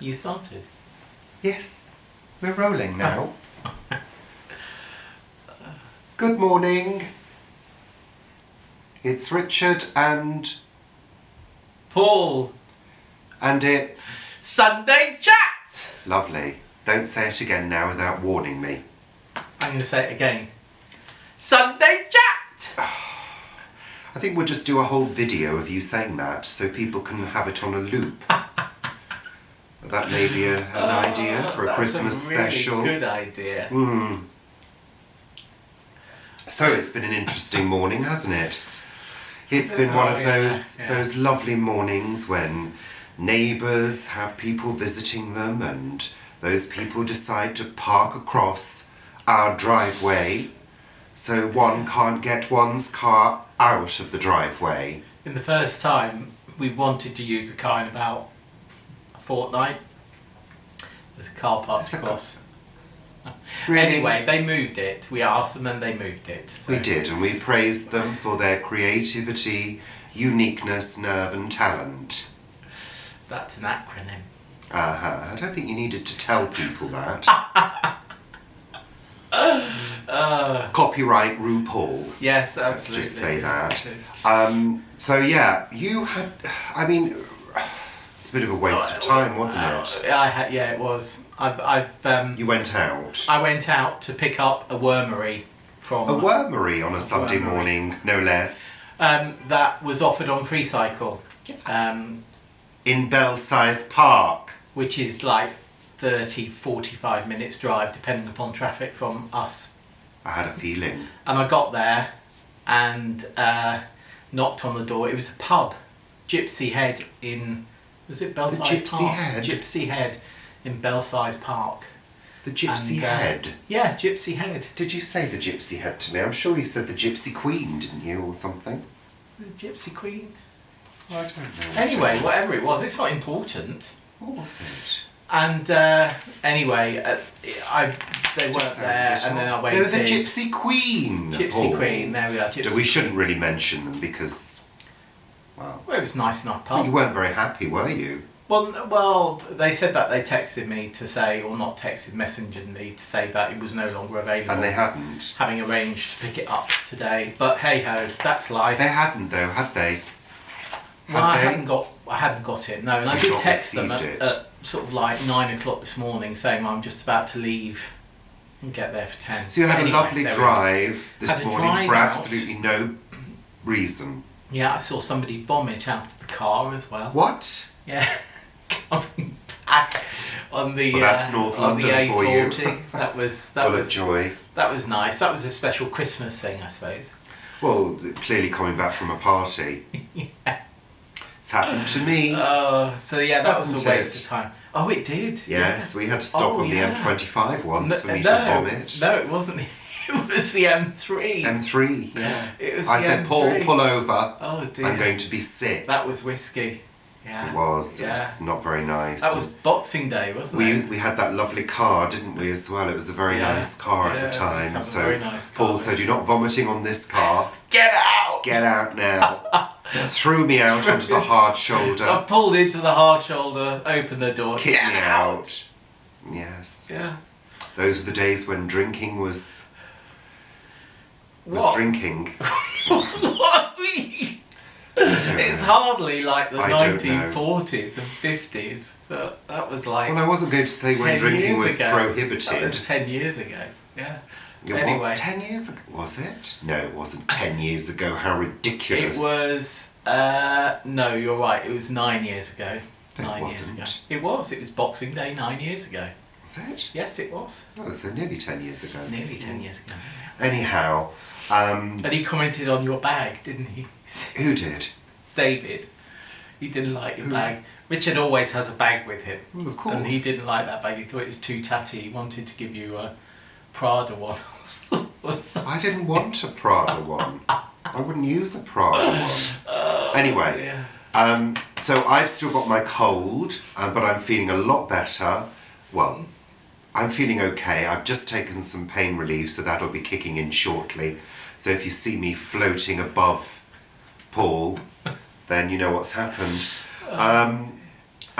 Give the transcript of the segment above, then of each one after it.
You started. Yes, we're rolling now. Good morning. It's Richard and Paul. And it's... Sunday chat! Lovely. Don't say it again now without warning me. I'm going to say it again. Sunday chat! I think we'll just do a whole video of you saying that so people can have it on a loop. That may be an idea for a Christmas special. That's a really good idea. So it's been an interesting morning, hasn't it? It's been one of those lovely mornings when neighbours have people visiting them and those people decide to park across our driveway so one can't get one's car out of the driveway. In the first time, we wanted to use the car in about a fortnight. There's a car parked across. Really? Anyway, they moved it. We asked them and they moved it. So. We did, and we praised them for their creativity, uniqueness, nerve and talent. That's an acronym. I don't think you needed to tell people that. Copyright RuPaul. Yes, absolutely. Let's just say that. So yeah, you had, I mean, it's a bit of a waste of time, wasn't it? Yeah, it was. You went out. I went out to pick up a wormery from... A wormery on a Sunday morning, no less. That was offered on Free Cycle. In Belsize Park. Which is like 30, 45 minutes drive, depending upon traffic from us. I had a feeling. And I got there and knocked on the door. It was a pub, Gypsy Head in... Was it Belsize Park? Gypsy Head? Gypsy Head in Belsize Park. The Gypsy Head? Yeah, Gypsy Head. Did you say the Gypsy Head to me? I'm sure you said the Gypsy Queen, didn't you, or something? The Gypsy Queen? I don't know. Anyway, whatever it was, it's not important. What was it? And anyway, they weren't there, and then I waited. They were the Gypsy Queen. Gypsy Queen, there we are. Gypsy we shouldn't really mention them because, well, it was nice enough pub. But you weren't very happy, were you? Well, they said that they texted me to say, or not texted, messengered me to say that it was no longer available. And they hadn't. Having arranged to pick it up today, but hey ho, that's life. They hadn't though, had they? Well, I hadn't got it. No, and I did text them at sort of like 9 o'clock this morning, saying I'm just about to leave and get there for 10. So you had a lovely drive this morning for absolutely no reason. Yeah, I saw somebody vomit out of the car as well. What? Yeah, coming back on the that's North on London the A40. for you. That was full of joy. That was nice. That was a special Christmas thing, I suppose. Well, clearly coming back from a party. Yeah. It's happened to me. So yeah, that was a waste of time. Oh, it did. Yes, we had to stop on the M25 once for me to vomit. No, it wasn't. It was the M3. M3, yeah. It was I said, Paul, pull over. Oh dear. I'm going to be sick. That was whiskey. Yeah. It was. Yeah. It was not very nice. That was Boxing Day, wasn't it? We had that lovely car, didn't we, as well? It was a very nice car at the time. So very nice car, Paul said, "You're not vomiting on this car. Get out! Get out now." Threw me out onto the hard shoulder. I pulled into the hard shoulder, opened the door. Kicked me out. Yes. Yeah. Those are the days when drinking was drinking. What? It's hardly like the 1940s and 50s, but that was like... Well, I wasn't going to say when drinking was prohibited. That was 10 years ago, yeah. Anyway. What, 10 years ago? Was it? No, it wasn't 10 years ago. How ridiculous. It was... no, you're right. It was 9 years ago. No, 9 years ago. It was. It was Boxing Day 9 years ago. Was it? Yes, it was. Oh, so nearly 10 years ago. Nearly 10 years ago. Anyhow... and he commented on your bag, didn't he? Who did? David. He didn't like your bag. Richard always has a bag with him. Well, of course. And he didn't like that bag. He thought it was too tatty. He wanted to give you a Prada one. I didn't want a Prada one. I wouldn't use a Prada one. Anyway, so I've still got my cold, but I'm feeling a lot better. Well, I'm feeling okay. I've just taken some pain relief, so that'll be kicking in shortly. So if you see me floating above Paul, then you know what's happened.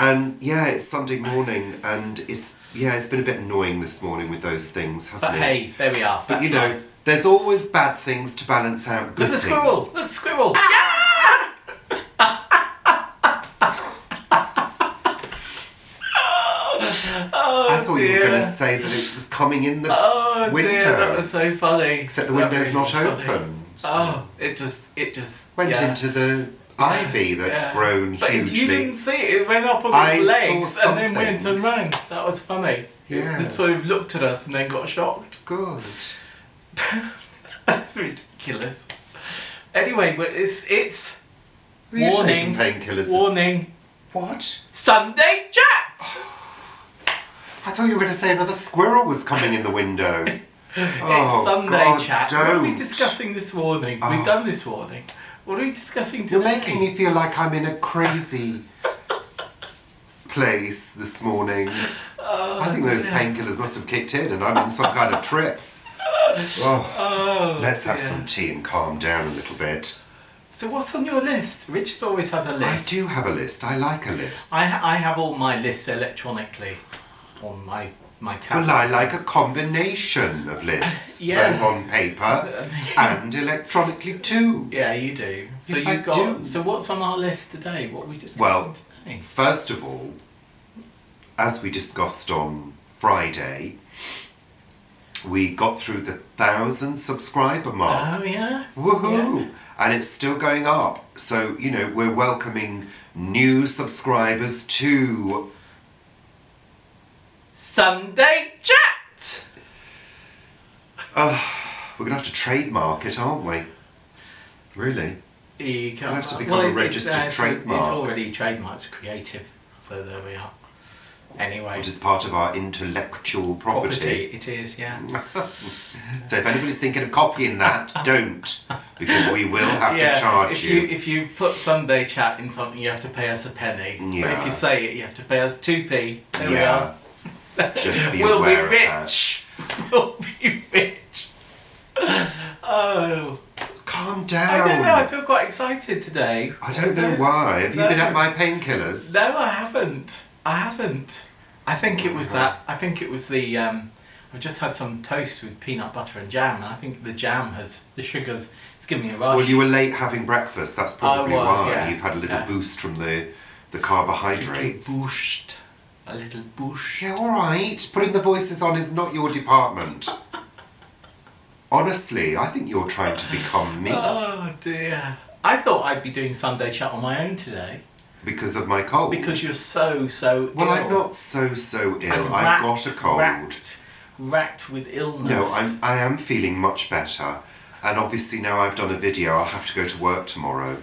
And yeah, it's Sunday morning, and it's been a bit annoying this morning with those things, hasn't But it? hey, there we are. But That's life. there's always bad things to balance out good Look at the things. squirrel! Look at the squirrel! I thought you were going to say that it was coming in the window. Dear, that was so funny. Except the window's not open. So it just went into the ivy that's grown but hugely. You didn't see it. It went up on I its legs saw and then went and ran. That was funny. Yes. It sort of looked at us and then got shocked. Good. That's ridiculous. Anyway, but it's Were you warning. taking painkillers? Warning. What? Sunday chat. I thought you were going to say another squirrel was coming in the window. It's Sunday God, chat. Don't. What are we discussing this morning? We've done this morning. What are we discussing today? You're making me feel like I'm in a crazy place this morning. I think those painkillers must have kicked in and I'm in some kind of trip. Let's have some tea and calm down a little bit. So what's on your list? Richard always has a list. I do have a list. I like a list. I have all my lists electronically on my tablet. Well, I like a combination of lists, both on paper and electronically too. Yeah, you do. Yes, so I you've got. do. So what's on our list today? What are we discussing today? First of all, as we discussed on Friday, we got through the 1,000 subscriber mark. Oh yeah. Woohoo! Yeah. And it's still going up. So, we're welcoming new subscribers to Sunday chat. we're going to have to trademark it, aren't we? Really? It's going to have to become a registered trademark. It's already trademarked. It's creative. So there we are. Anyway. Which is part of our intellectual property. It is, yeah. So if anybody's thinking of copying that, don't. Because we will have to charge you. If you put Sunday chat in something, you have to pay us a penny. Yeah. But if you say it, you have to pay us 2p. There we are. Just be we'll aware be of that. rich. We'll be rich. Oh. Calm down. I don't know, I feel quite excited today. I don't know why. Have you been at my painkillers? No, I haven't. I think it was that. I think it was the. I just had some toast with peanut butter and jam, and I think the sugars. It's giving me a rush. Well, you were late having breakfast. That's probably why. Yeah. You've had a little boost from the carbohydrates. A little boost. Yeah, all right. Putting the voices on is not your department. Honestly, I think you're trying to become me. Oh dear. I thought I'd be doing Sunday chat on my own today. Because of my cold? Because you're so ill. Well, I'm not so ill. I've got a cold. Racked with illness. No, I am feeling much better. And obviously now I've done a video, I'll have to go to work tomorrow.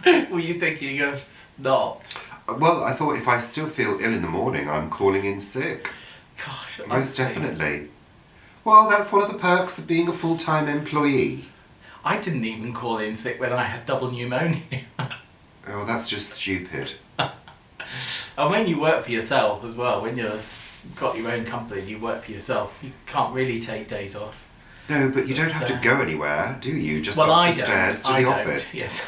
Were you thinking of not? Well, I thought if I still feel ill in the morning, I'm calling in sick. Gosh, Most definitely. Well, that's one of the perks of being a full-time employee. I didn't even call in sick when I had double pneumonia. Oh, that's just stupid. And when you work for yourself as well, when you've got your own company and you work for yourself, you can't really take days off. No, but you don't have to go anywhere, do you? Just up I the stairs to I the don't. office. Yes,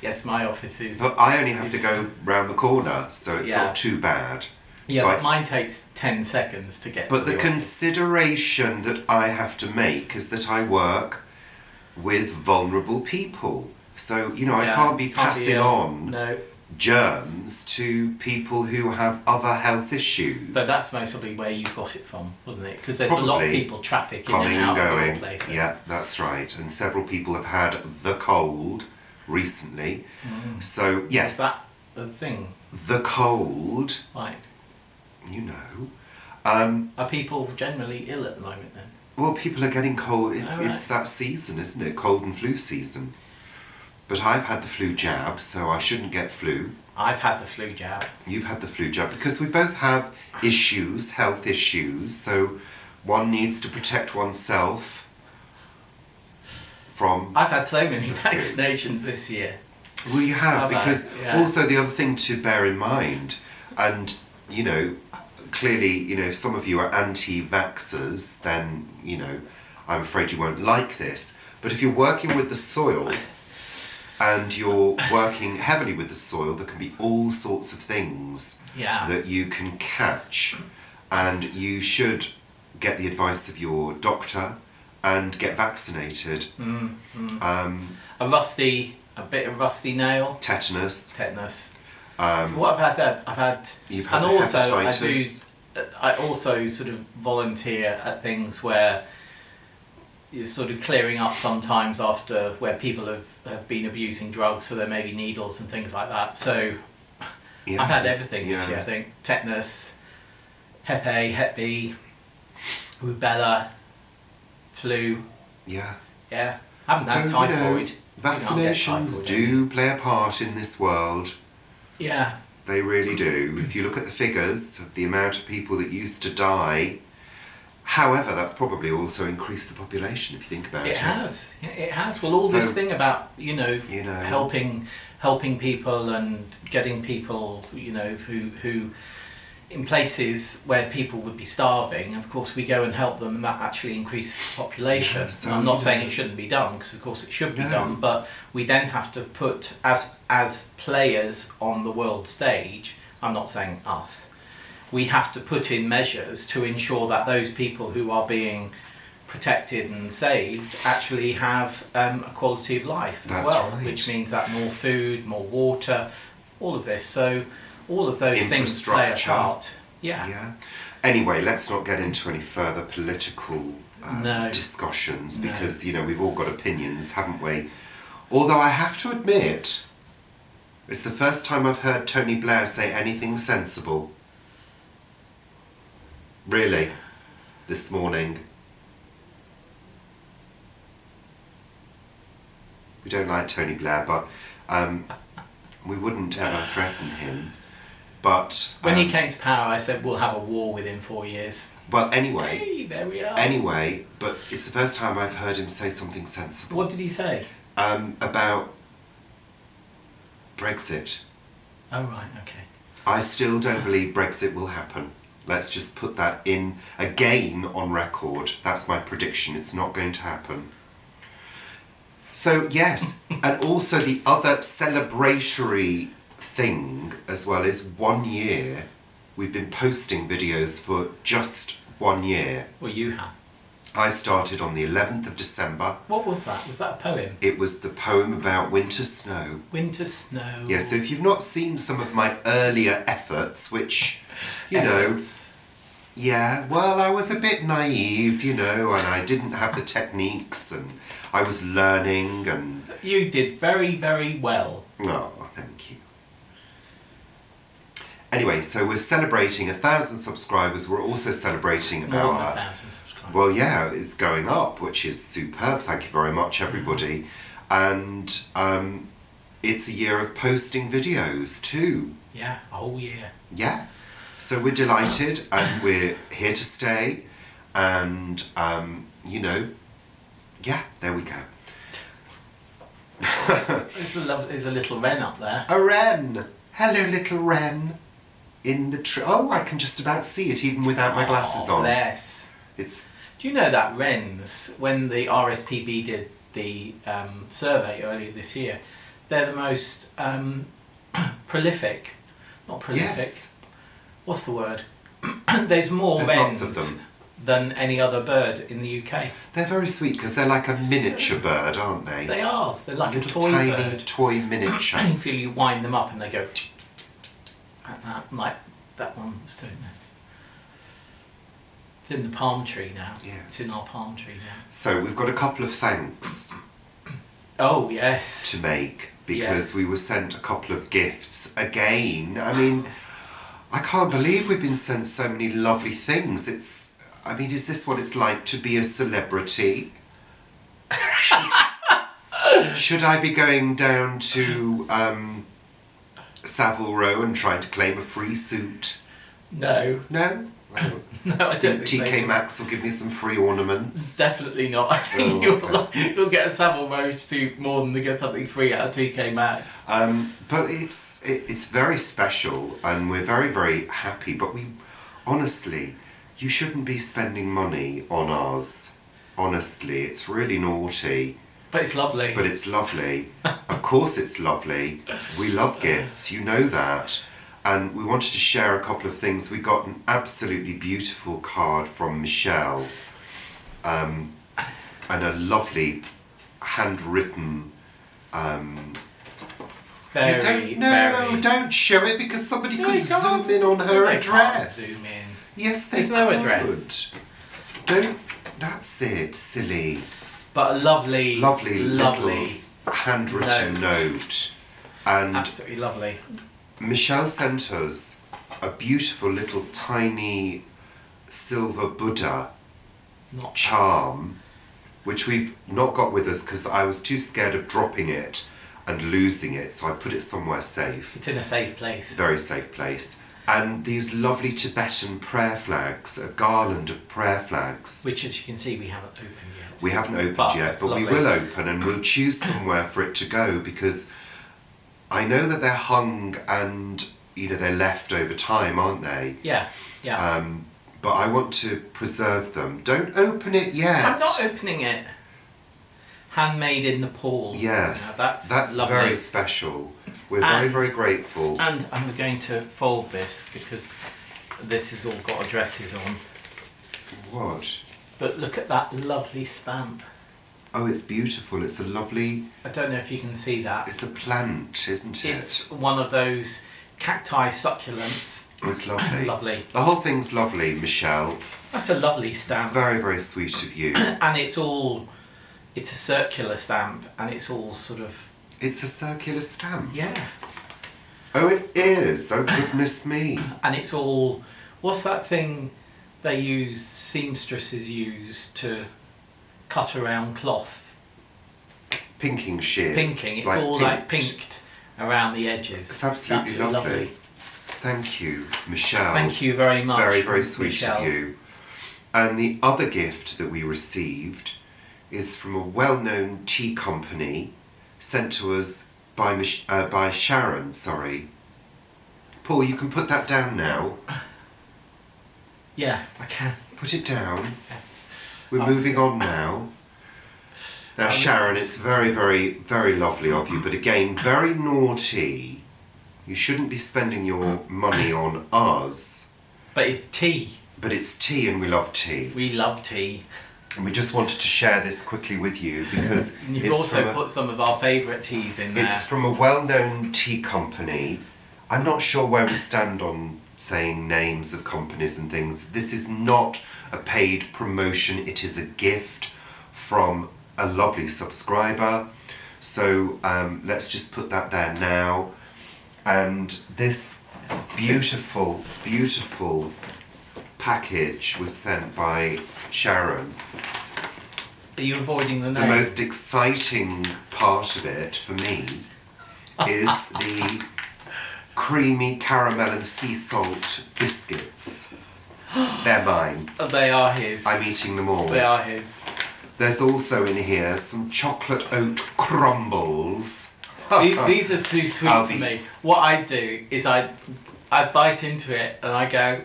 yes, my office is. But I only have to go round the corner, so it's not too bad. Yeah, so but mine takes 10 seconds to get. But to the consideration that I have to make is that I work with vulnerable people. So, I can't be passing on germs to people who have other health issues. But that's mostly where you got it from, wasn't it? Because there's a lot of people traffic in and out of your place. Yeah, that's right. And several people have had the cold recently. So, yes. Is that the thing? The cold. Right. Are people generally ill at the moment then? Well, people are getting cold. It's that season, isn't it? Cold and flu season. But I've had the flu jab, so I shouldn't get flu. I've had the flu jab. You've had the flu jab because we both have issues, health issues, so one needs to protect oneself from... I've had so many vaccinations this year. Well, you have, because also the other thing to bear in mind, and, clearly, if some of you are anti-vaxxers, then, I'm afraid you won't like this. But if you're working with the soil, and you're working heavily with the soil, there can be all sorts of things that you can catch, and you should get the advice of your doctor and get vaccinated. A bit of rusty nail. Tetanus. So what I've had, You've had and also hepatitis. I also sort of volunteer at things where you're sort of clearing up sometimes after where people have been abusing drugs, so there may be needles and things like that. So I've had everything this year, I think. Tetanus, Hep A, Hep B, rubella, flu. Yeah. Yeah. I haven't had typhoid. Vaccinations do play a part in this world. Yeah. They really do. If you look at the figures of the amount of people that used to die, however, that's probably also increased the population if you think about it. It has. Yeah, it has. Well, all this thing about, helping people and getting people, who in places where people would be starving, of course we go and help them, and that actually increases the population. Yeah, so, and I'm not saying it shouldn't be done, because of course it should be done, but we then have to put, as players on the world stage, I'm not saying us, we have to put in measures to ensure that those people who are being protected and saved actually have a quality of life as well, which means that more food, more water, all of this. So all of those things play a part. Yeah. Anyway, let's not get into any further political discussions, because we've all got opinions, haven't we? Although I have to admit, it's the first time I've heard Tony Blair say anything sensible. Really, this morning. We don't like Tony Blair, but we wouldn't ever threaten him. But when he came to power, I said we'll have a war within 4 years. Well, anyway. Hey, there we are. Anyway, but it's the first time I've heard him say something sensible. What did he say? About Brexit. Oh, right, okay. I still don't believe Brexit will happen. Let's just put that in again on record. That's my prediction. It's not going to happen. So, yes, and also the other celebratory thing as well is 1 year. We've been posting videos for just 1 year. Well, you have. I started on the 11th of December. What was that? Was that a poem? It was the poem about winter snow. Winter snow. Yeah, so if you've not seen some of my earlier efforts, which, yeah, well, I was a bit naive, and I didn't have the techniques, and I was learning, and... You did very, very well. Oh, thank you. Anyway, so we're celebrating 1,000 subscribers. We're also celebrating More than 1,000 subscribers. Well, yeah, it's going up, which is superb. Thank you very much, everybody. And it's a year of posting videos too. Yeah, a whole year. Yeah. So we're delighted, and we're here to stay. And, yeah, there we go. There's a little wren up there. A wren! Hello, little wren. In the tree. Oh, I can just about see it even without my glasses on. Bless. Do you know that wrens, when the RSPB did the survey earlier this year, they're the most prolific. Not prolific. Yes. What's the word? There's more wrens lots of them than any other bird in the UK. They're very sweet because they're like a miniature bird, aren't they? They are. They're like a little toy tiny bird. Toy miniature. You feel you wind them up and they go like that, like that one was doing that. It's in the palm tree now. Yes. It's in our palm tree now. So we've got a couple of thanks Oh, yes. to make, because we were sent a couple of gifts again. I mean, I can't believe we've been sent so many lovely things. Is this what it's like to be a celebrity? Should I be going down to Savile Row and trying to claim a free suit? No. No? No, I don't think TK Maxx will give me some free ornaments. Definitely not. I think you'll get a Savile Row suit more than to get something free out of TK Maxx. But it's very special, and we're very, very happy. But honestly, you shouldn't be spending money on ours. Honestly, it's really naughty. But it's lovely. But it's lovely. Of course it's lovely. We love gifts, you know that. And we wanted to share a couple of things. We got an absolutely beautiful card from Michelle, and a lovely handwritten. Very, don't show it because somebody could zoom in on her address. Zoom in. Yes, they There's could. no address. Don't. That's it, silly. But a lovely little handwritten note. And absolutely lovely. Michelle sent us a beautiful little tiny silver Buddha charm, which we've not got with us because I was too scared of dropping it and losing it, so I put it somewhere safe. It's in a safe place. Very safe place. And these lovely Tibetan prayer flags, a garland of prayer flags. Which, as you can see, we haven't opened yet. We haven't opened yet, but we will open, and we'll choose somewhere for it to go, because I know that they're hung and, they're left over time, aren't they? Yeah. But I want to preserve them. Don't open it yet. I'm not opening it. Handmade in Nepal. Yes, now, that's lovely. Very special. We're very, very grateful. And I'm going to fold this because this has all got addresses on. What? But look at that lovely stamp. Oh, it's beautiful. It's a lovely... I don't know if you can see that. It's a plant, isn't it? It's one of those cacti succulents. Oh, it's lovely. Lovely. The whole thing's lovely, Michelle. That's a lovely stamp. Very, very sweet of you. And it's a circular stamp, and it's all sort of... It's a circular stamp? Yeah. Oh, it is. Oh, goodness me. And it's all... What's that thing they use, seamstresses use to cut around cloth? Pinking shears. Pinking. It's all like pinked around the edges. It's absolutely lovely. Thank you, Michelle. Thank you very much. Very, very sweet Michelle. of you. And the other gift that we received is from a well-known tea company sent to us by Sharon, sorry. Paul, you can put that down now. Yeah, I can. Put it down. We're moving on now. Now, Sharon, it's very, very, very lovely of you, but again, very naughty. You shouldn't be spending your money on us. But it's tea. But it's tea, and we love tea. We love tea. And we just wanted to share this quickly with you because You've also put some of our favourite teas in there. It's from a well-known tea company. I'm not sure where we stand on saying names of companies and things. This is not a paid promotion. It is a gift from a lovely subscriber. So let's just put that there now. And this beautiful, beautiful package was sent by Sharon. Are you avoiding the name? The most exciting part of it for me is the creamy caramel and sea salt biscuits. They're mine. They are his. I'm eating them all. They are his. There's also in here some chocolate oat crumbles. These are too sweet for me. What I do is I bite into it and I go,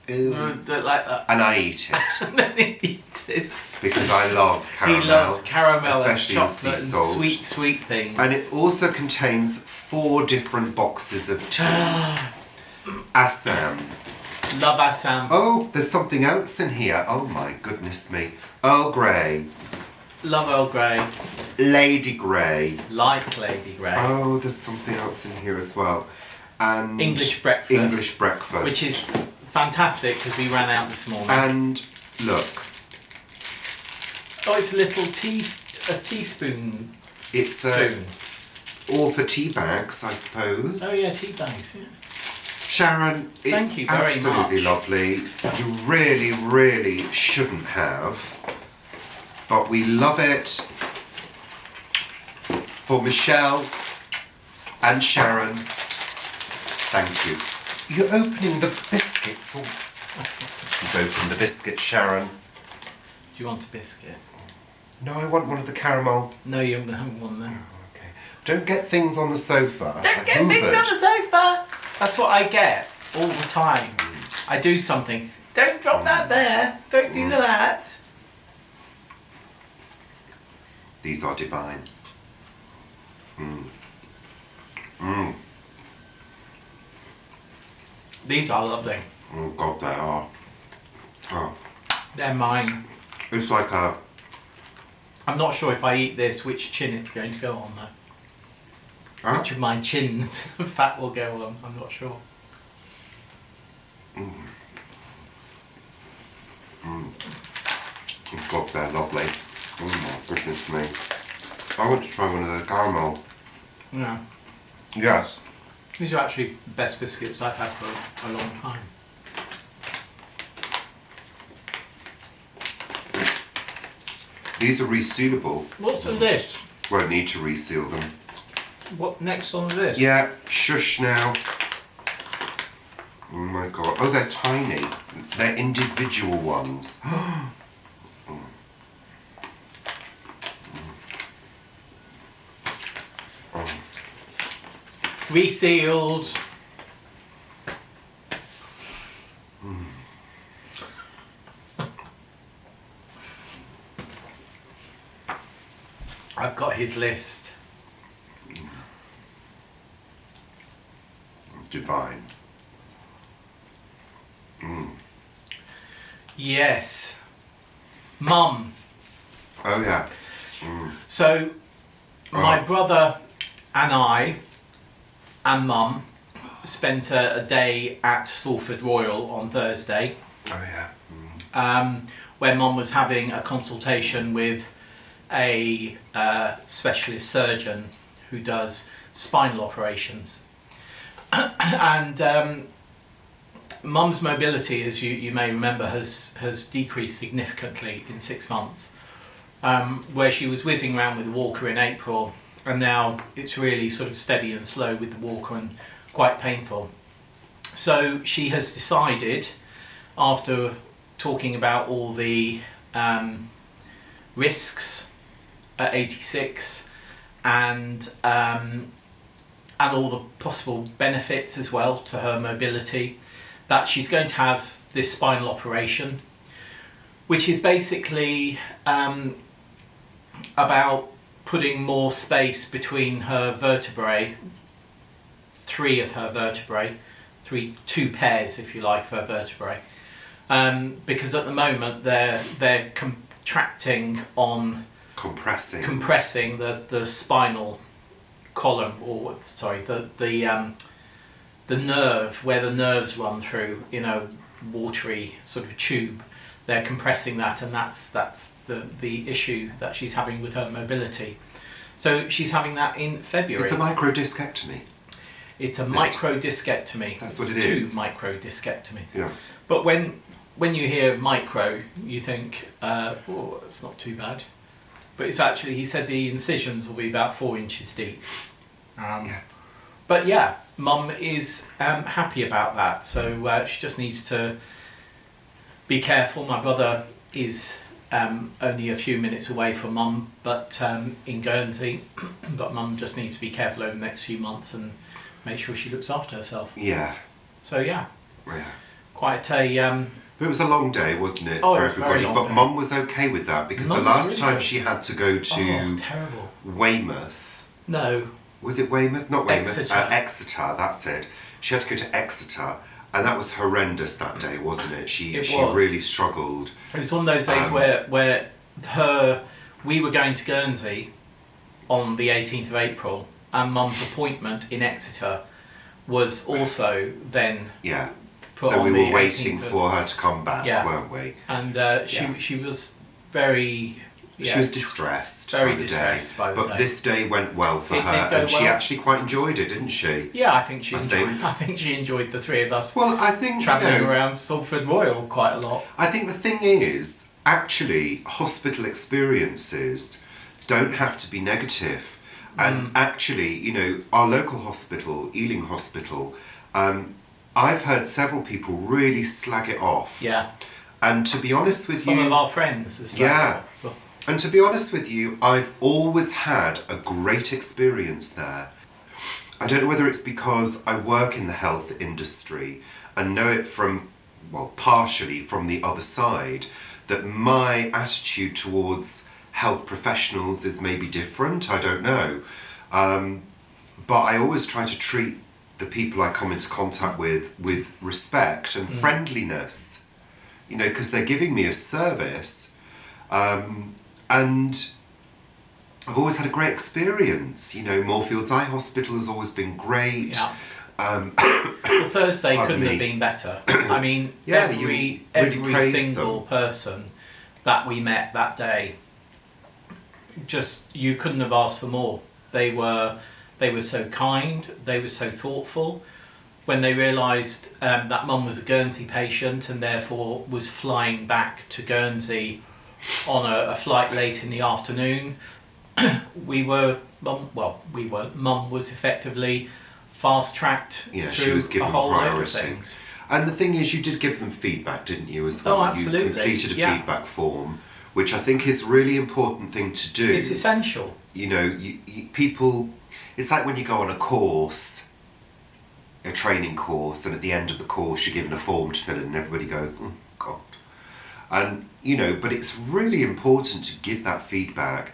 don't like that. And I eat it. And then he eats it. Because I love caramel. He loves caramel especially and chocolate sea salt. and sweet things. And it also contains 4 different boxes of tea. Assam. Love Assam. Oh, there's something else in here. Oh my goodness me. Earl Grey. Love Earl Grey. Lady Grey. Like Lady Grey. Oh, there's something else in here as well. And English breakfast. English breakfast. Which is fantastic because we ran out this morning. And look. Oh, it's a little teaspoon. It's spoon. All for tea bags, I suppose. Oh yeah, tea bags. Yeah. Sharon, it's Thank you very absolutely much. lovely. You really, really shouldn't have. But we love it for Michelle and Sharon. Thank you. You're opening the biscuits. You've opened the biscuits, Sharon. Do you want a biscuit? No, I want one of the caramel. No, you haven't one there. Okay. Don't get things on the sofa. Don't get things on the sofa! That's what I get all the time. I do something. Don't drop that there. Don't do that. These are divine. These are lovely. Oh God, they are. Oh, They're mine. it's like a. I'm not sure if I eat this, which chin it's going to go on though. Huh? Which of my chins fat will go on, I'm not sure. Oh God, they're lovely. Oh my goodness me. I want to try one of those caramel. Yeah. Yes. These are actually the best biscuits I've had for a long time. These are resealable. What's in this? Won't need to reseal them. What next on this? Yeah, shush now. Oh my God. Oh, they're tiny. They're individual ones. Resealed. I've got his list. Divine. Yes. Mum. Oh yeah. So, my Oh. brother and I and Mum spent a day at Salford Royal on Thursday, Oh yeah. where Mum was having a consultation with a specialist surgeon who does spinal operations. And Mum's mobility, as you may remember, has decreased significantly in 6 months. Where she was whizzing around with a walker in April, and now it's really sort of steady and slow with the walker and quite painful. So she has decided, after talking about all the risks at 86 and all the possible benefits as well to her mobility, that she's going to have this spinal operation, which is basically about putting more space between her vertebrae, three of her vertebrae, two pairs, if you like, of her vertebrae, because at the moment they're contracting on compressing the spinal column, or sorry, the nerve where the nerves run through in a watery sort of tube. They're compressing that, and that's the issue that she's having with her mobility. So she's having that in February. It's a microdiscectomy. It's a microdiscectomy. That's what it is. is. 2 microdiscectomies. Yeah. But when you hear micro, you think, oh, it's not too bad. But it's actually, he said the incisions will be about 4 inches deep. Yeah. But yeah, Mum is happy about that. So she just needs to be careful. My brother is only a few minutes away from Mum, but in Guernsey. But Mum just needs to be careful over the next few months and make sure she looks after herself. Yeah. So yeah, Yeah. quite a... But it was a long day, wasn't it, Oh, for it was a very everybody? long But day. Mum was okay with that because Mum the was last really time good. she had to go to Oh, terrible. Weymouth. No. Was it Weymouth? Not Weymouth. Exeter. Exeter, that's it. She had to go to Exeter, and that was horrendous that day, wasn't it? She It she was. really struggled. It was one of those days where we were going to Guernsey on the 18th of April, and Mum's appointment in Exeter was also then Yeah. put So on we the were waiting 18th of- for her to come back, Yeah. weren't we? and Yeah. she was very... She was distressed very by the distressed day. by the but day. this day went well for It her, did go and she well. actually quite enjoyed it, didn't she? Yeah, I think she I enjoyed. think. I think she enjoyed the three of us Well, I think travelling you know, around Salford Royal quite a lot. I think the thing is, actually, hospital experiences don't have to be negative. And actually, you know, our local hospital, Ealing Hospital, I've heard several people really slag it off. Yeah, And to be honest with some you, of our friends. As Yeah. well. and to be honest with you, I've always had a great experience there. I don't know whether it's because I work in the health industry and know it from, well, partially from the other side, that my attitude towards health professionals is maybe different, I don't know. But I always try to treat the people I come into contact with respect and friendliness, you know, because they're giving me a service. And I've always had a great experience. You know, Moorfields Eye Hospital has always been great. Yeah. Well, Thursday couldn't have been better. I mean, every single person that we met that day, just, you couldn't have asked for more. They were so kind, they were so thoughtful. When they realised that Mum was a Guernsey patient and therefore was flying back to Guernsey on a flight late in the afternoon, Mum was effectively fast-tracked she through was given a whole load of priority. things. And the thing is, you did give them feedback, didn't you, as well? Oh, absolutely. You completed a feedback form, which I think is a really important thing to do. It's essential. You know, people, it's like when you go on a course, a training course, and at the end of the course you're given a form to fill in and everybody goes, oh, God. And, you know, but it's really important to give that feedback,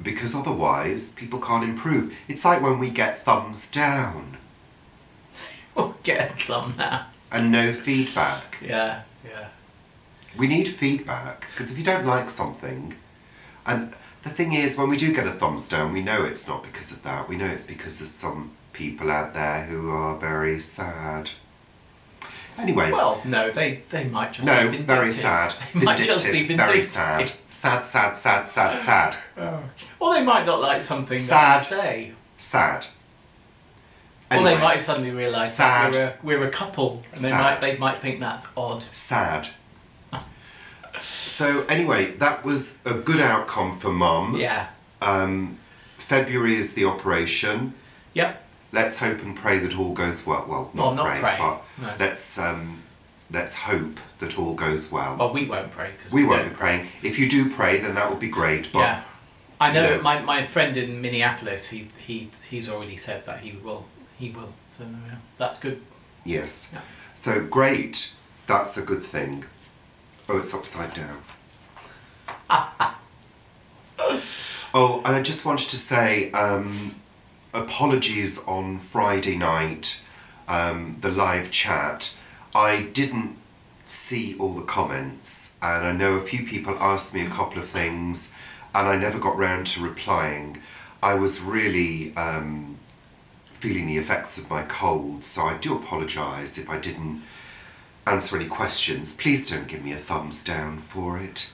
because otherwise people can't improve. It's like when we get thumbs down. We'll get some now. And no feedback. Yeah. We need feedback, because if you don't like something, and the thing is, when we do get a thumbs down, we know it's not because of that. We know it's because there's some people out there who are very sad. Anyway. Well, no, they might just be vindictive. Very sad. They might just be vindictive. Very sad. Sad. Or they might not like something Sad. that you say. Sad. Or Anyway, they might suddenly realise that we're a couple, and they might think that's odd. Sad. So anyway, that was a good outcome for Mum. Yeah. February is the operation. Yep. Let's hope and pray that all goes well. Well, not pray, but no. Let's hope that all goes well. Well, we won't pray because we won't be praying. If you do pray, then that would be great. But yeah, I know, my friend in Minneapolis. He's already said that he will. So yeah, that's good. Yes. Yeah. So great. That's a good thing. Oh, it's upside down. Oh, and I just wanted to say, apologies on Friday night, the live chat. I didn't see all the comments, and I know a few people asked me a couple of things, and I never got round to replying. I was really feeling the effects of my cold, so I do apologise if I didn't answer any questions. Please don't give me a thumbs down for it.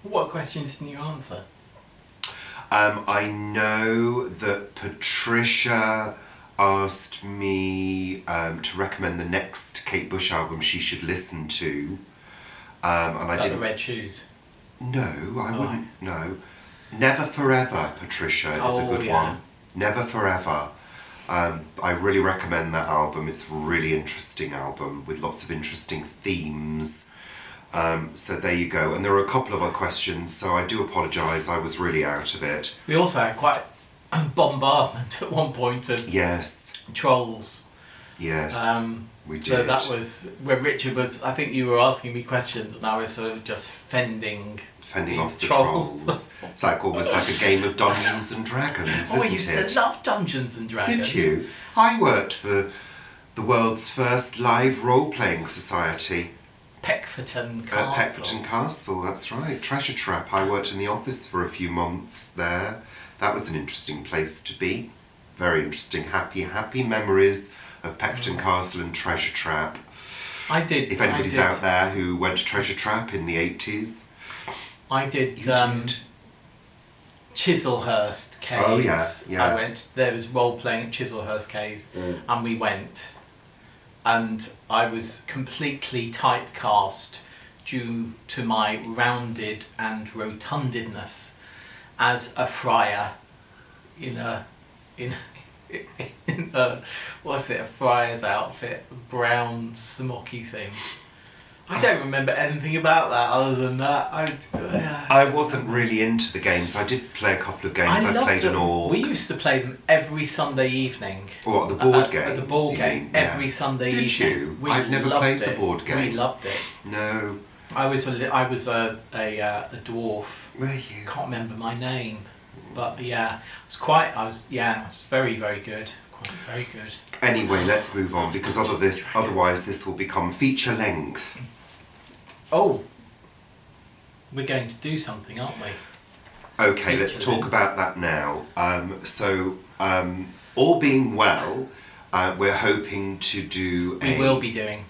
What questions didn't you answer? I know that Patricia asked me to recommend the next Kate Bush album she should listen to. And I didn't. The Red Shoes? No, I wouldn't. No. Never Forever, Patricia, is a good one. Never Forever. I really recommend that album. It's a really interesting album with lots of interesting themes. So there you go. And there are a couple of other questions, so I do apologise. I was really out of it. We also had quite a bombardment at one point of trolls. Yes, we did. So that was where Richard was, I think you were asking me questions and I was sort of just fending off the trolls. It's like almost like a game of Dungeons and Dragons, isn't it? I used to love Dungeons and Dragons. Did you? I worked for the world's first live role-playing society. Peckforton Castle. Peckforton Castle, that's right. Treasure Trap. I worked in the office for a few months there. That was an interesting place to be. Very interesting. Happy memories of Peckforton Castle and Treasure Trap. I did. If anybody's out there who went to Treasure Trap in the 80s. I did. Chislehurst Caves. Oh yeah. I went. There was role playing at Chislehurst Caves, and we went, and I was completely typecast due to my rounded and rotundedness as a friar in a what's it, a friar's outfit, a brown smocky thing. I don't remember anything about that other than that. I wasn't really into the games. I did play a couple of games. I played an orc. We used to play them every Sunday evening. What, the board games? The board game, every Sunday evening. Did you? I've never played the board game. We loved it. No. I was a dwarf. Were you? Can't remember my name, but yeah, I was very, very good. Quite very good. Anyway, let's move on because otherwise this will become feature length. Oh, we're going to do something, aren't we? Okay, let's talk about that now. All being well, we're hoping to do We will be doing.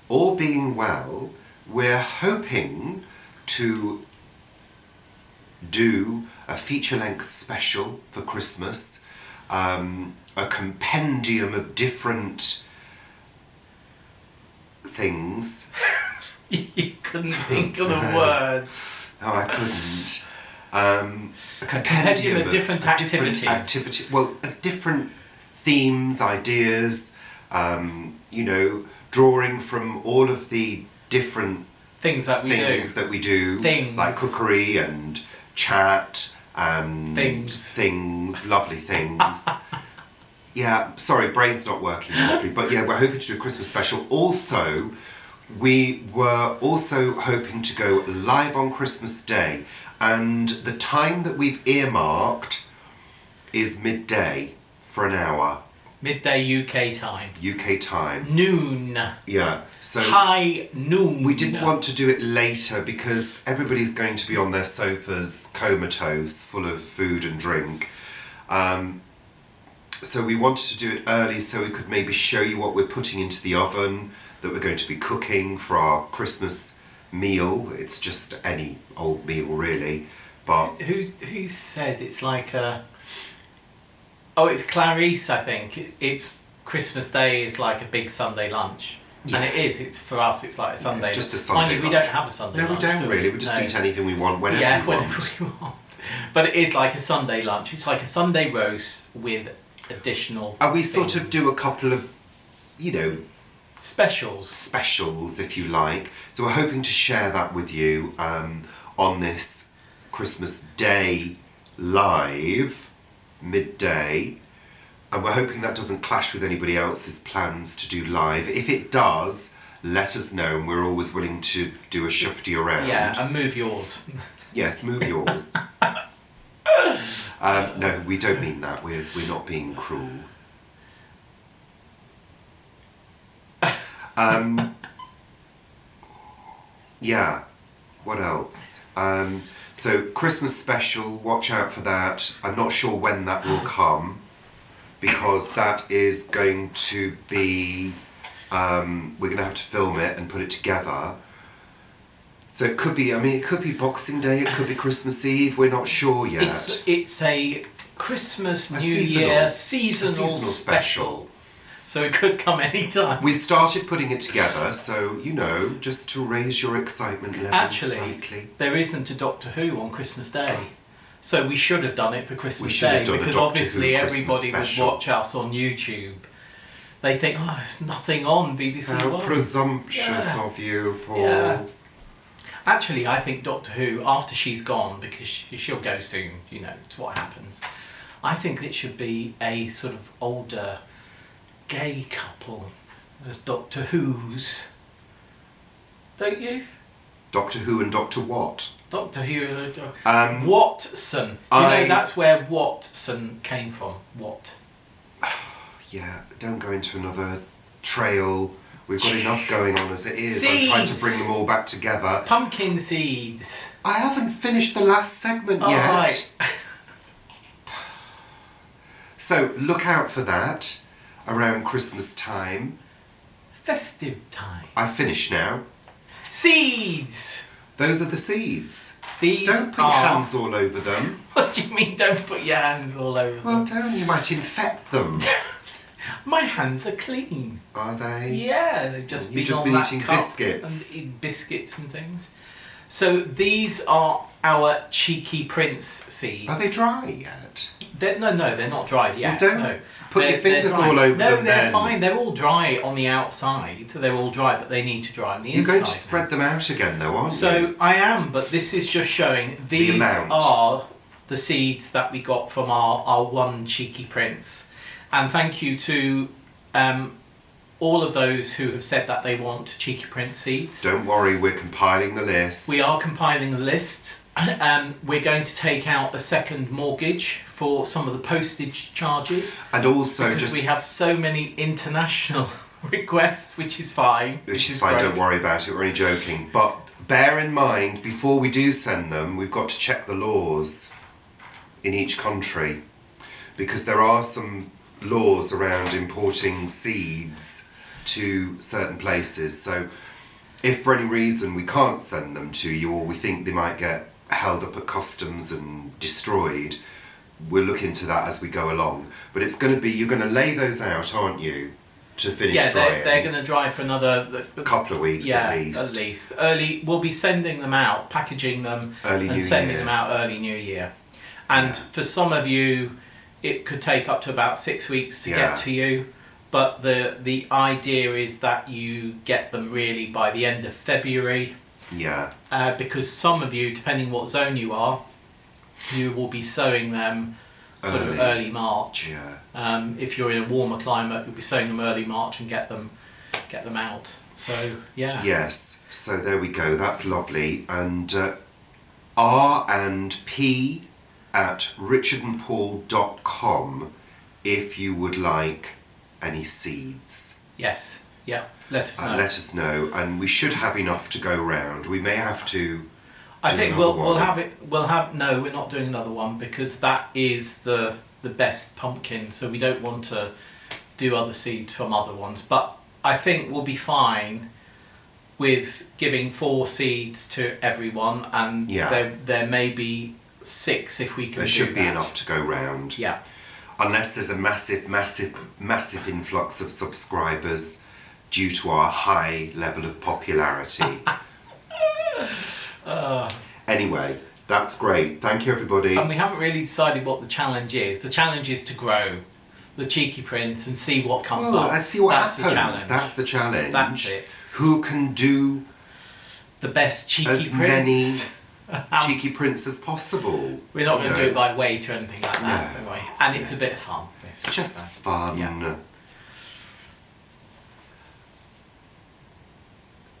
All being well, we're hoping to do a feature-length special for Christmas, a compendium of different things. You couldn't think of the word. No, I couldn't. A compendium of different activities. Different themes, ideas, drawing from all of the different things that we do. Things. Like cookery and chat and things, lovely things. Yeah, sorry, brain's not working properly, but yeah, we're hoping to do a Christmas special. Also, we were also hoping to go live on Christmas Day, and the time that we've earmarked is midday for an hour. Midday UK time. UK time. Noon. Yeah. So high noon. We didn't want to do it later because everybody's going to be on their sofas comatose, full of food and drink. So we wanted to do it early so we could maybe show you what we're putting into the oven, that we're going to be cooking for our Christmas meal. It's just any old meal really, but who said it's like a... Oh, it's Clarice, I think. It's Christmas Day is like a big Sunday lunch. Yeah. And it is. It's for us. It's like a Sunday. It's just a Sunday lunch. We don't have a Sunday lunch. No, we don't really. We just eat anything we want whenever we want. But it is like a Sunday lunch. It's like a Sunday roast with additional. And we sort of do a couple of, specials, if you like. So we're hoping to share that with you on this Christmas Day live. Midday, and we're hoping that doesn't clash with anybody else's plans to do live. If it does, let us know, and we're always willing to do a shufty around. Yeah, and move yours. Yes, move yours. No, we don't mean that. We're not being cruel. Yeah, what else? So Christmas special, watch out for that. I'm not sure when that will come because that is going to be, we're going to have to film it and put it together. So it could be Boxing Day, it could be Christmas Eve, we're not sure yet. It's a Christmas, New Year, seasonal special. So it could come any time. We started putting it together, so, just to raise your excitement level slightly. There isn't a Doctor Who on Christmas Day. So we should have done it for Christmas Day, because obviously everybody would watch us on YouTube. They think, there's nothing on BBC One. How presumptuous of you, Paul. Yeah. Actually, I think Doctor Who, after she's gone, because she'll go soon, it's what happens, I think it should be a sort of older... gay couple as Doctor Who's, don't you? Doctor Who and Doctor What? Doctor Who, Watson. That's where Watson came from. What? Yeah, don't go into another trail. We've got enough going on as it is. Seeds. I'm trying to bring them all back together. Pumpkin seeds. I haven't finished the last segment yet. Right. So look out for that. Around Christmas time. Festive time. I've finished now. Seeds! Those are the seeds. These don't put your hands all over them. What do you mean don't put your hands all over them? Well, don't. You might infect them. My hands are clean. Are they? Yeah, they've just been eating biscuits. And eating biscuits and things. So these are our Cheeky Prince seeds. Are they dry yet? No, they're not dried yet. Well, don't put your fingers all over them. No, they're fine. They're all dry on the outside. They're all dry, but they need to dry on the inside. You're going to spread them out again, though, aren't you? So I am, but this is just showing these are the seeds that we got from our one Cheeky Prince. And thank you to all of those who have said that they want cheeky print seeds. Don't worry, we're compiling the list. We are compiling the list. We're going to take out a second mortgage for some of the postage charges. And also because we have so many international requests, which is fine. Which is fine, great. Don't worry about it, we're only joking. But bear in mind, before we do send them, we've got to check the laws in each country. Because there are some laws around importing seeds to certain places. So if for any reason we can't send them to you, or we think they might get held up at customs and destroyed, we'll look into that as we go along. But it's going to be, you're going to lay those out, aren't you, to finish drying? Yeah, they're going to dry for another couple of weeks at least. At least. We'll be sending them out, packaging them, sending them out early New Year. And for some of you, it could take up to about 6 weeks to get to you. But the idea is that you get them really by the end of February. Yeah. Because some of you, depending what zone you are, you will be sowing them sort of early March. Yeah. If you're in a warmer climate, you'll be sowing them early March and get them out. So yeah. Yes. So there we go. That's lovely. And R&P at richardandpaul.com if you would like any seeds. Yes. Yeah. Let us know. Let us know, and we should have enough to go round. We may have to. I think we'll have it. No, we're not doing another one because that is the best pumpkin. So we don't want to do other seeds from other ones. But I think we'll be fine with giving 4 seeds to everyone, and there may be 6 if we can. There should be enough to go round. Yeah. Unless there's a massive influx of subscribers due to our high level of popularity. Anyway, that's great. Thank you, everybody. And we haven't really decided what the challenge is. The challenge is to grow the cheeky prints and see what comes up. Let's see what happens. The challenge. That's the challenge. That's it. Who can do the best cheeky as prints? Many cheeky prints as possible. We're not going to do it by weight or anything like that, No. anyway. And it's a bit of fun. It's just fun. Yeah.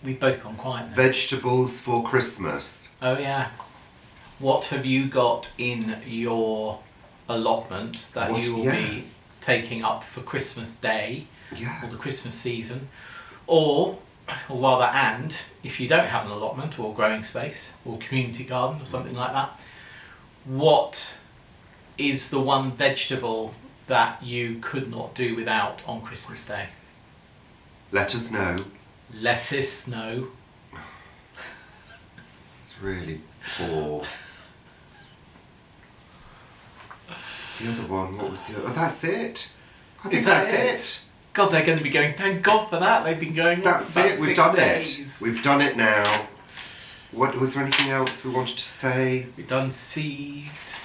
We've both gone quiet now. Vegetables for Christmas. Oh yeah. What have you got in your allotment that you will be taking up for Christmas Day or the Christmas season? Or rather, and if you don't have an allotment or growing space or community garden or something like that, what is the one vegetable that you could not do without on Christmas Day? Let us know. Let us know. It's really poor. The other one, what was the other? Oh, that's it. I think that's it. God, they're going to be going, thank God for that. They've been going That's about it, we've 6 done days. it. We've done it now. What was there anything else we wanted to say? We've done seeds.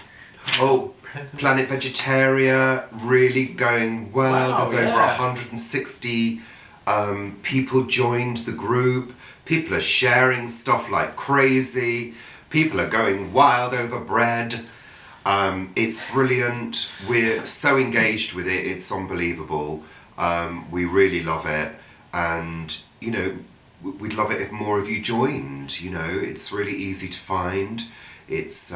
Oh, Presents. Planet Vegetaria really going well. Wow, There's over 160 people joined the group. People are sharing stuff like crazy. People are going wild over bread. It's brilliant. We're so engaged with it. It's unbelievable. We really love it. And, you know, we'd love it if more of you joined. You know, it's really easy to find. It's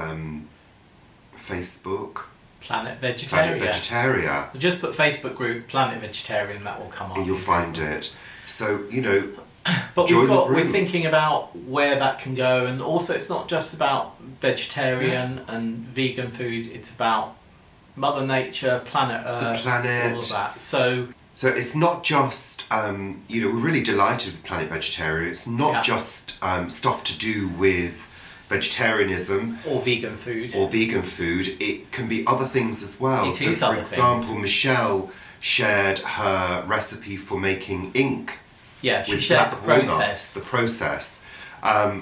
Facebook. Planet Vegetaria. Planet Vegetaria. Just put Facebook group Planet Vegetarian, that will come up. And you'll find it. So, you know, but join the we're group. thinking about where that can go, and also it's not just about vegetarian and vegan food, it's about Mother Nature, planet Earth, the planet. all of that. So it's not just, you know, we're really delighted with Planet Vegetaria. It's not just stuff to do with vegetarianism or vegan food. It can be other things as well. It is other for example, things. Michelle shared her recipe for making ink. Yeah, she with shared black the walnuts, the process,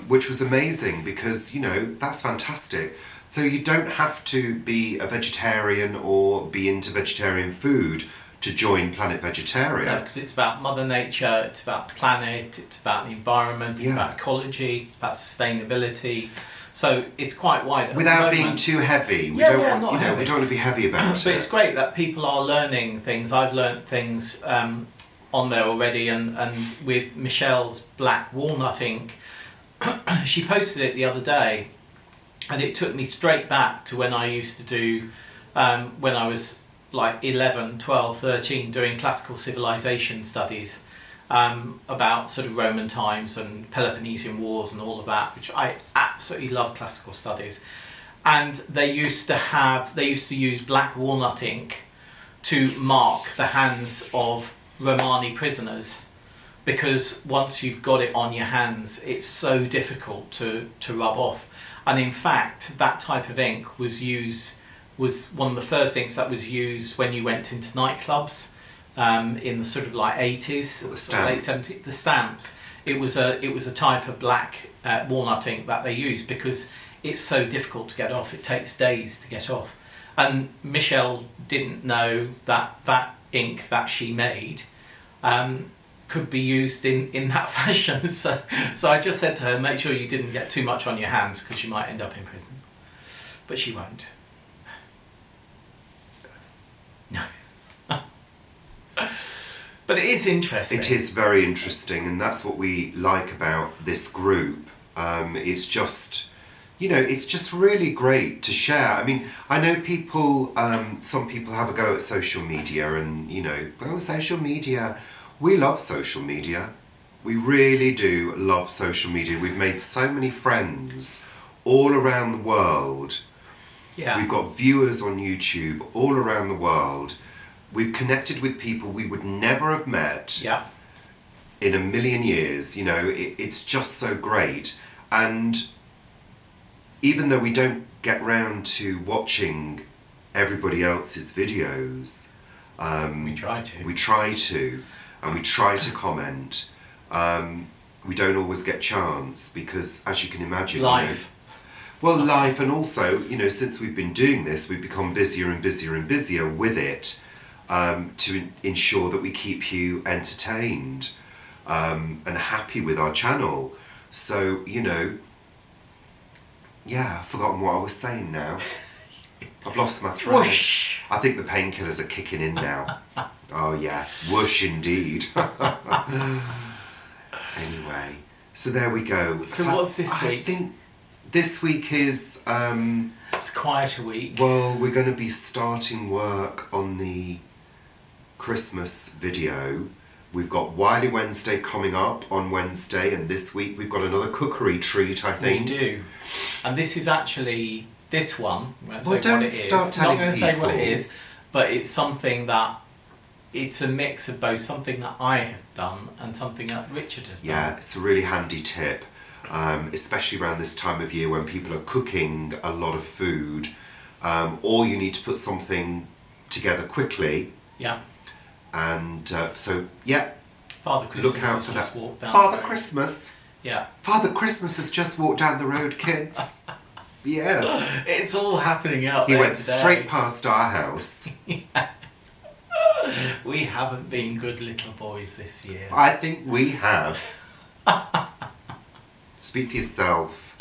which was amazing because, you know, that's fantastic. So you don't have to be a vegetarian or be into vegetarian food to join Planet Vegetaria. No, because it's about Mother Nature, it's about the planet, it's about the environment, it's about ecology, it's about sustainability. So it's quite wide. Without being too heavy. We don't want to be heavy about it. But it's great that people are learning things. I've learnt things on there already, and with Michelle's black walnut ink. She posted it the other day, and it took me straight back to when I used to do, when I was like 11, 12, 13, doing classical civilization studies, about sort of Roman times and Peloponnesian Wars and all of that, which I absolutely love classical studies. And they used to use black walnut ink to mark the hands of Romani prisoners, because once you've got it on your hands, it's so difficult to rub off. And in fact, that type of ink was one of the first inks that was used when you went into nightclubs, in the sort of like 80s, the stamps. Late 70s. The stamps. It was a type of black walnut ink that they used because it's so difficult to get off. It takes days to get off. And Michelle didn't know that ink that she made could be used in that fashion. So I just said to her, make sure you didn't get too much on your hands because you might end up in prison. But she won't. No. But it is interesting. It is very interesting, and that's what we like about this group. It's just, it's just really great to share. I mean, I know people, some people have a go at social media and, social media. We love social media. We really do love social media. We've made so many friends all around the world. Yeah. We've got viewers on YouTube all around the world. We've connected with people we would never have met in a million years. It's just so great. And even though we don't get round to watching everybody else's videos, we try to, and we try to comment. We don't always get chance because, as you can imagine, life, and also, since we've been doing this, we've become busier and busier and busier with it. To ensure that we keep you entertained and happy with our channel. So, I've forgotten what I was saying now. I've lost my thread. Whoosh. I think the painkillers are kicking in now. Oh yeah, whoosh indeed. Anyway, so there we go. So what's this week? I think this week is... it's quite a week. Well, we're going to be starting work on the Christmas video. We've got Wiley Wednesday coming up on Wednesday, and this week we've got another cookery treat, I think. We do. And this is actually, this one, Well, don't start telling people. I'm not going to say what it is, but it's something that, it's a mix of both something that I have done and something that Richard has done. Yeah, it's a really handy tip, especially around this time of year when people are cooking a lot of food, or you need to put something together quickly. Yeah. And Father Christmas look out has for just that. walked down Father the road. Christmas. Yeah. Father Christmas has just walked down the road, kids. Yes. It's all happening out He there went today. straight past our house. We haven't been good little boys this year. I think we have. Speak for yourself.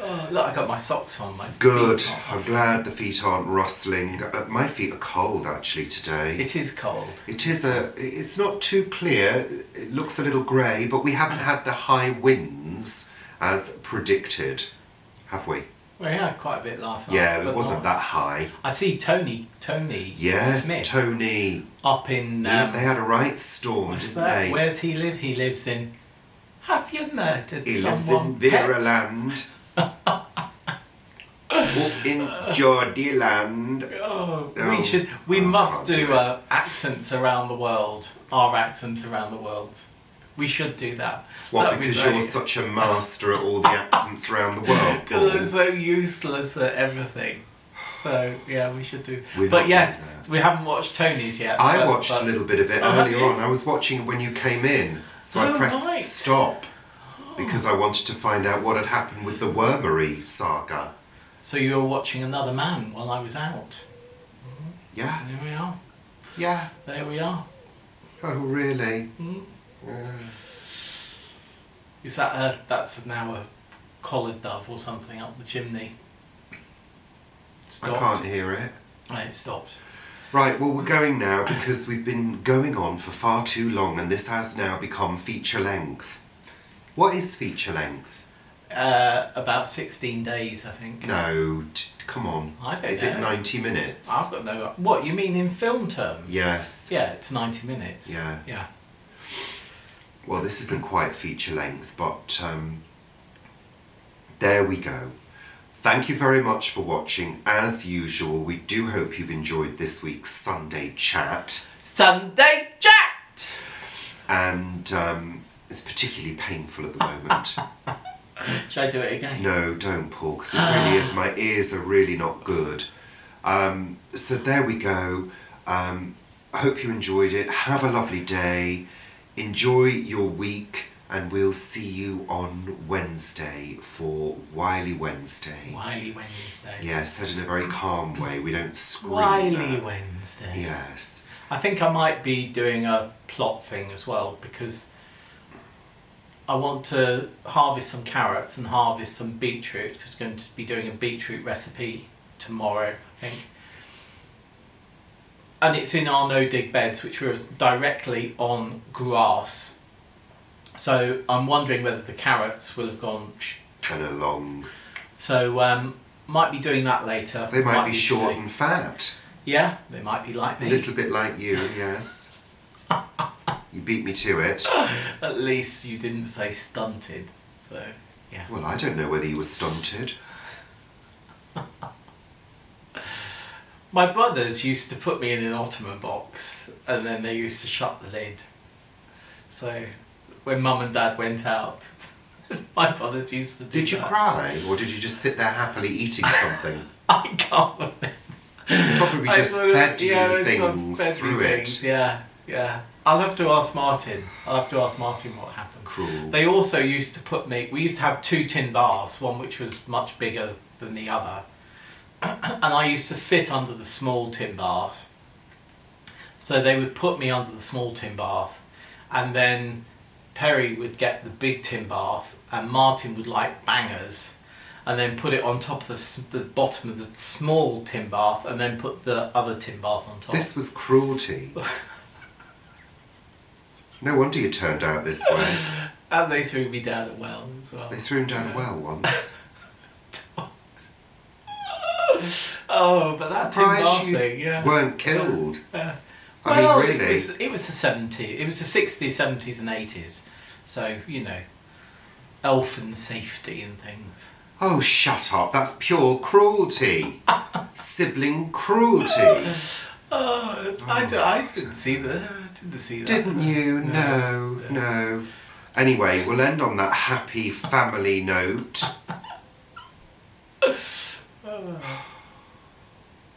Oh, look, I got my socks on. My Good. feet aren't I'm glad the feet aren't rustling. My feet are cold actually today. It is cold. It's not too clear. It looks a little grey, but we haven't had the high winds as predicted, have we? We had quite a bit last night. Yeah, it but wasn't that high. I see Tony Yes, Smith Tony. up in... Yeah, they had a right storm, what's didn't that? they? Where's he live? He lives in... Have you murdered He someone, lives in pet? Veraland. Up in Geordieland. We must can't do do it. accents around the world. Our accent around the world. We should do that. What, That'd be because great. you're such a master at all the accents around the world, Because I'm Paul? so useless at everything. So yeah, we should do. We're But not yes, doing that. we haven't watched Tony's yet. I watched but a little bit of it Oh, have earlier you? on. I was watching it when you came in, so I Oh, pressed right. stop because I wanted to find out what had happened with the Wormery saga. So you were watching Another Man while I was out. Yeah, There we are. yeah. There we are. Oh, really? Mm. Yeah. Is that that's now a collared dove or something up the chimney? I Stopped. can't hear it. Right, it stopped. Right, well, we're going now because we've been going on for far too long and this has now become feature length. What is feature length? About 16 days, I think. No, come on. I don't know. Is it 90 minutes? I've got no... What, you mean in film terms? Yes. Yeah, it's 90 minutes. Yeah. Yeah. Well, this isn't quite feature length, but there we go. Thank you very much for watching. As usual, we do hope you've enjoyed this week's Sunday chat. Sunday chat! And it's particularly painful at the moment. Should I do it again? No, don't, Paul, because it really is. My ears are really not good. So there we go. I hope you enjoyed it. Have a lovely day. Enjoy your week. And we'll see you on Wednesday for Wiley Wednesday. Wiley Wednesday. Yeah, said in a very calm way. We don't scream. Wiley Wednesday. Yes. I think I might be doing a plot thing as well because I want to harvest some carrots and harvest some beetroot because I'm going to be doing a beetroot recipe tomorrow, I think. And it's in our no-dig beds, which were directly on grass. So I'm wondering whether the carrots will have gone Kind of long. So might be doing that later. They might be short and fat. Yeah, they might be like me. A little bit like you, yes. You beat me to it. At least you didn't say stunted. So yeah. Well, I don't know whether you were stunted. My brothers used to put me in an ottoman box and then they used to shut the lid. So when Mum and Dad went out, my brothers used to do Did you that. cry, or did you just sit there happily eating something? I can't remember. They probably just fed you things through it. Yeah, yeah. I'll have to ask Martin. What happened. Cruel. They also used to put me... We used to have 2 tin baths, one which was much bigger than the other. And I used to fit under the small tin bath. So they would put me under the small tin bath, and then Perry would get the big tin bath, and Martin would light bangers, and then put it on top of the bottom of the small tin bath, and then put the other tin bath on top. This was cruelty. No wonder you turned out this way. And they threw me down a well as well. They threw him down a well once. Oh, but that tin Surprised bath you thing, yeah. weren't killed. Yeah. I Well, mean, really. it was the 70s. It was the 60s, 70s, and 80s. So health and safety and things. Oh, shut up! That's pure cruelty. Sibling cruelty. I didn't see that. Didn't you? No. Anyway, we'll end on that happy family note.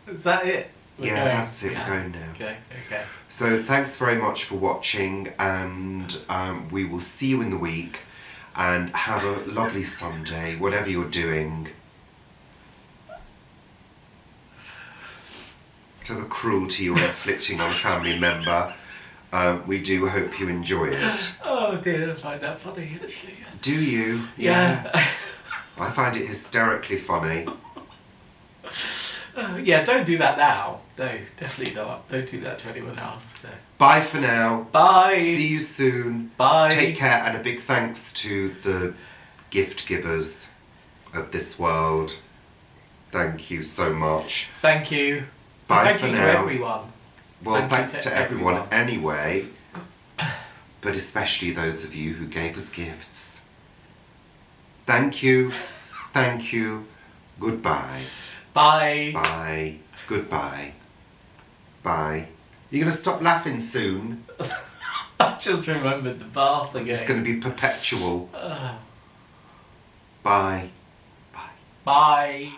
Is that it? We're Yeah, going? that's it. We're going now. Okay. So thanks very much for watching, and we will see you in the week. And have a lovely Sunday, whatever you're doing. Whatever cruelty you're inflicting on a family member, we do hope you enjoy it. Oh dear, I find that funny actually. Do you? Yeah. I find it hysterically funny. Yeah, don't do that now. No, definitely not. Don't do that to anyone else. No. Bye for now. Bye. See you soon. Bye. Take care, and a big thanks to the gift givers of this world. Thank you so much. Thank you. Bye Thank for you now. to everyone. Well, Thank you thanks to to everyone everyone. anyway, but especially those of you who gave us gifts. Thank you. Thank you. Goodbye. Bye. Bye. Goodbye. Bye. You're going to stop laughing soon. I just remembered the bath again. This is going to be perpetual. Bye. Bye. Bye.